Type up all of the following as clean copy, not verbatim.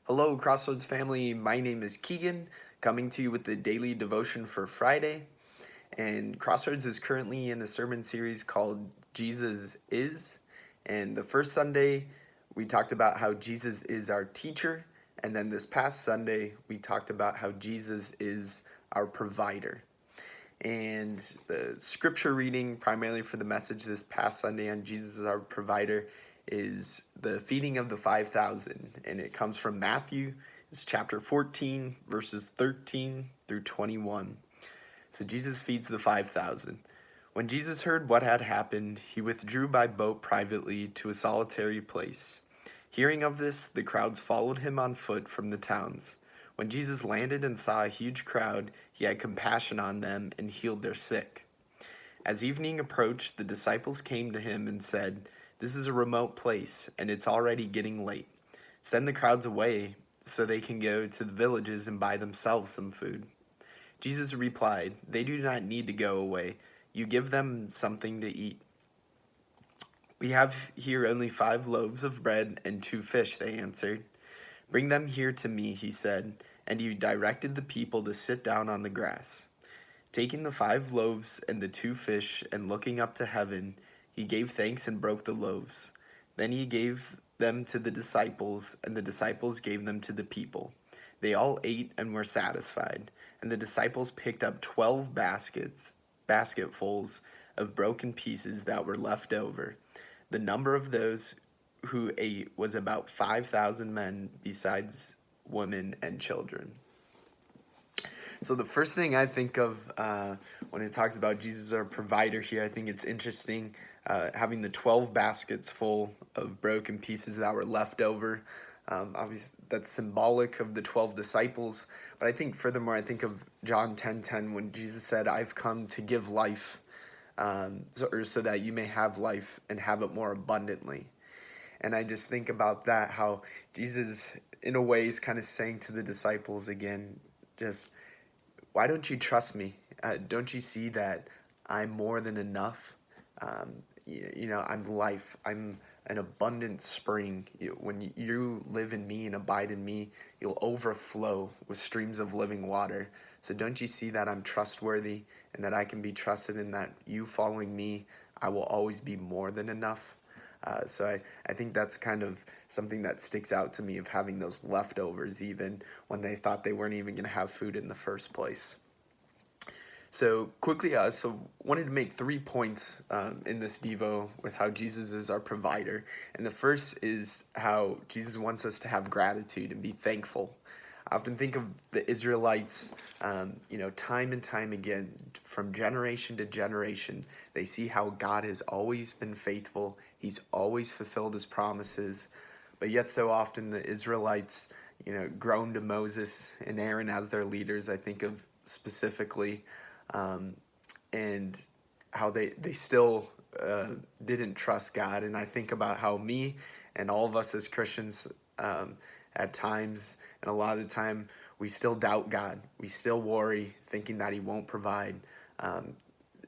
Hello, Crossroads family. My name is Keegan, coming to you with the daily devotion for Friday. And Crossroads is currently in a sermon series called Jesus Is. And the first Sunday, we talked about how Jesus is our teacher. And then this past Sunday, we talked about how Jesus is our provider. And the scripture reading, primarily for the message this past Sunday on Jesus as our provider, is the feeding of the 5,000. And it comes from Matthew. It's chapter 14, verses 13 through 21. So Jesus feeds the 5,000. When Jesus heard what had happened, he withdrew by boat privately to a solitary place. Hearing of this, the crowds followed him on foot from the towns. When Jesus landed and saw a huge crowd, he had compassion on them and healed their sick. As evening approached, the disciples came to him and said, "This is a remote place, and it's already getting late. Send the crowds away so they can go to the villages and buy themselves some food." Jesus replied, "They do not need to go away. You give them something to eat." "We have here only 5 loaves of bread and 2 fish," they answered. "Bring them here to me," he said, and he directed the people to sit down on the grass. Taking the 5 loaves and the 2 fish and looking up to heaven, he gave thanks and broke the loaves. Then he gave them to the disciples, and the disciples gave them to the people. They all ate and were satisfied, and the disciples picked up 12 basketfuls of broken pieces that were left over. The number of those who ate was about 5,000 men, besides women and children. So the first thing I think of when it talks about Jesus our provider here, I think it's interesting having the 12 baskets full of broken pieces that were left over. Obviously, that's symbolic of the 12 disciples. But I think furthermore, I think of John 10:10 when Jesus said, "I've come to give life so that you may have life and have it more abundantly." And I just think about that, how Jesus, in a way, is kind of saying to the disciples again, just, why don't you trust me? Don't you see that I'm more than enough? I'm life. I'm an abundant spring. When you live in me and abide in me, you'll overflow with streams of living water. So don't you see that I'm trustworthy and that I can be trusted, and that you following me, I will always be more than enough? So I think that's kind of something that sticks out to me, of having those leftovers even when they thought they weren't even going to have food in the first place. So quickly, wanted to make 3 points in this Devo with how Jesus is our provider. And the first is how Jesus wants us to have gratitude and be thankful. I often think of the Israelites, time and time again, from generation to generation, they see how God has always been faithful. He's always fulfilled his promises. But yet so often the Israelites, groan to Moses and Aaron as their leaders. I think of specifically, and how they still didn't trust God. And I think about how me and all of us as Christians, at times, and a lot of the time, we still doubt God. We still worry, thinking that he won't provide,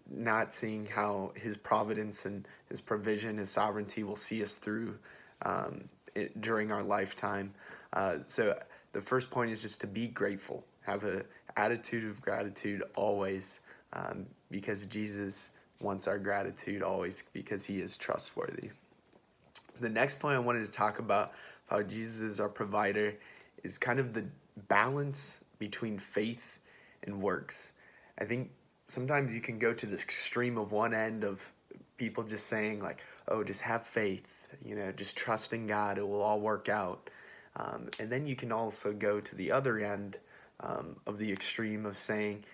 not seeing how his providence and his provision, his sovereignty will see us through during our lifetime. So the first point is just to be grateful. Have an attitude of gratitude always, because Jesus wants our gratitude always, because he is trustworthy. The next point I wanted to talk about, how Jesus is our provider, is kind of the balance between faith and works. I think sometimes you can go to the extreme of one end of people just saying like, "Oh, just have faith, just trust in God, it will all work out." And then you can also go to the other end of the extreme of saying,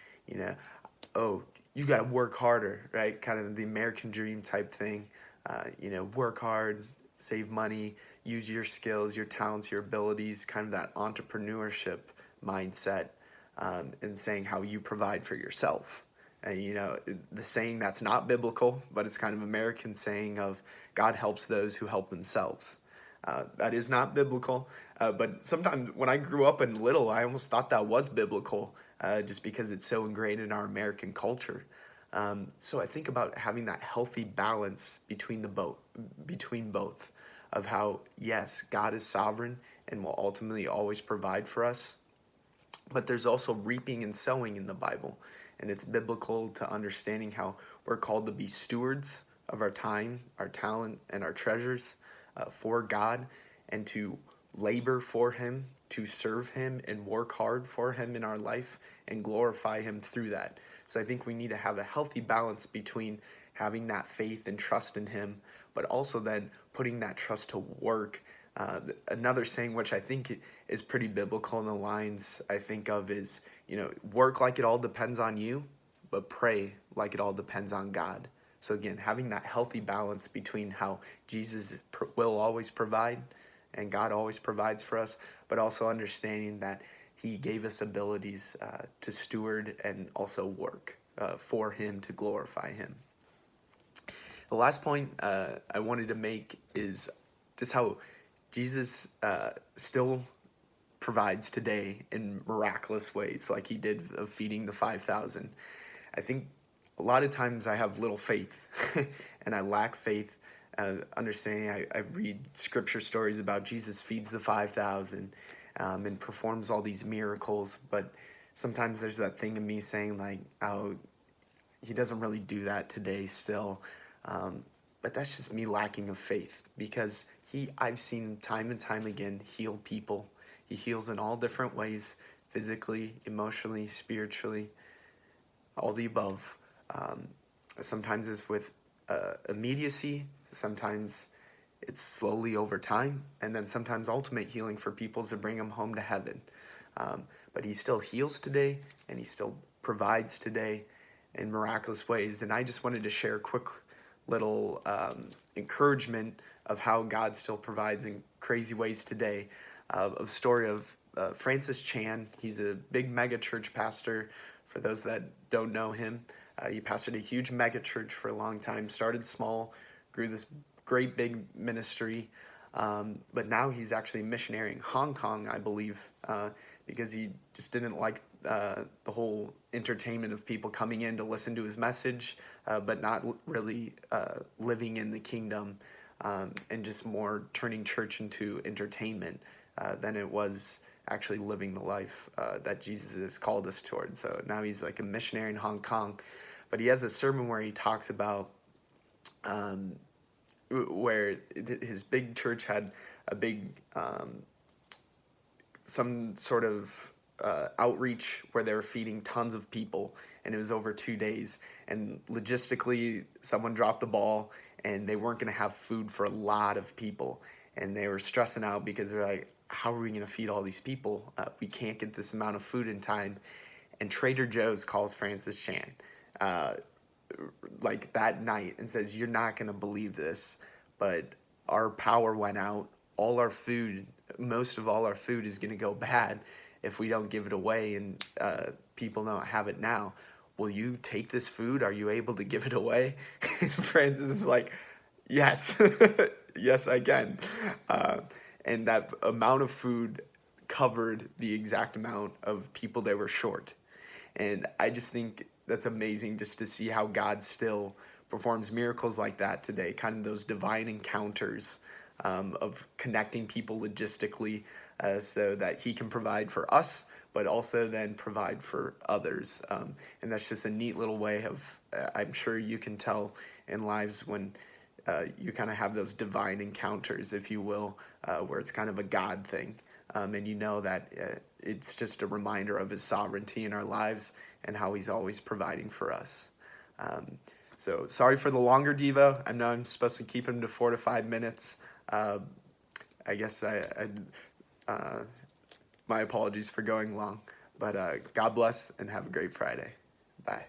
"Oh, you got to work harder," right? Kind of the American dream type thing. Work hard, save money, use your skills, your talents, your abilities, kind of that entrepreneurship mindset, and saying how you provide for yourself. The saying that's not biblical, but it's kind of American saying of God helps those who help themselves. That is not biblical, but sometimes when I grew up and little, I almost thought that was biblical, just because it's so ingrained in our American culture. So I think about having that healthy balance between both, of how, yes, God is sovereign and will ultimately always provide for us. But there's also reaping and sowing in the Bible. And it's biblical to understanding how we're called to be stewards of our time, our talent, and our treasures for God, and to labor for Him, to serve Him, and work hard for Him in our life and glorify Him through that. So I think we need to have a healthy balance between having that faith and trust in Him, but also then putting that trust to work. Another saying, which I think is pretty biblical in the lines I think of, is, work like it all depends on you, but pray like it all depends on God. So again, having that healthy balance between how Jesus will always provide and God always provides for us, but also understanding that He gave us abilities to steward and also work for Him to glorify Him. The last point I wanted to make is just how Jesus still provides today in miraculous ways, like He did of feeding the 5,000. I think a lot of times I have little faith and I lack faith. Understanding, I read scripture stories about Jesus feeds the 5,000 and performs all these miracles, but sometimes there's that thing in me saying, like, oh, He doesn't really do that today still. But that's just me lacking of faith, because I've seen time and time again heal people. He heals in all different ways, physically, emotionally, spiritually, all the above. Sometimes it's with immediacy, sometimes it's slowly over time, and then sometimes ultimate healing for people to bring them home to heaven. But He still heals today, and He still provides today in miraculous ways. And I just wanted to share a quick little encouragement of how God still provides in crazy ways today. A story of Francis Chan. He's a big mega church pastor. For those that don't know him, he pastored a huge mega church for a long time, started small, grew this great big ministry, but now he's actually a missionary in Hong Kong, I believe, because he just didn't like the whole entertainment of people coming in to listen to his message, but not really living in the kingdom, and just more turning church into entertainment than it was actually living the life that Jesus has called us towards. So now he's like a missionary in Hong Kong, but he has a sermon where he talks about where his big church had a big some sort of outreach where they were feeding tons of people, and it was over 2 days, and logistically someone dropped the ball and they weren't going to have food for a lot of people, and they were stressing out because they're like, how are we going to feed all these people? We can't get this amount of food in time. And Trader Joe's calls Francis Chan like that night and says, you're not going to believe this, but our power went out. All our food, most of all our food, is going to go bad if we don't give it away, and people don't have it now. Will you take this food? Are you able to give it away? And Francis is like, yes, yes, I can. And that amount of food covered the exact amount of people they were short. And I just think that's amazing, just to see how God still performs miracles like that today, kind of those divine encounters of connecting people logistically so that He can provide for us, but also then provide for others. And that's just a neat little way of, I'm sure you can tell in lives when you kind of have those divine encounters, if you will, where it's kind of a God thing. And you know that it's just a reminder of His sovereignty in our lives and how He's always providing for us. So sorry for the longer Devo. I know I'm supposed to keep him to 4 to 5 minutes. I guess my apologies for going long. But God bless and have a great Friday. Bye.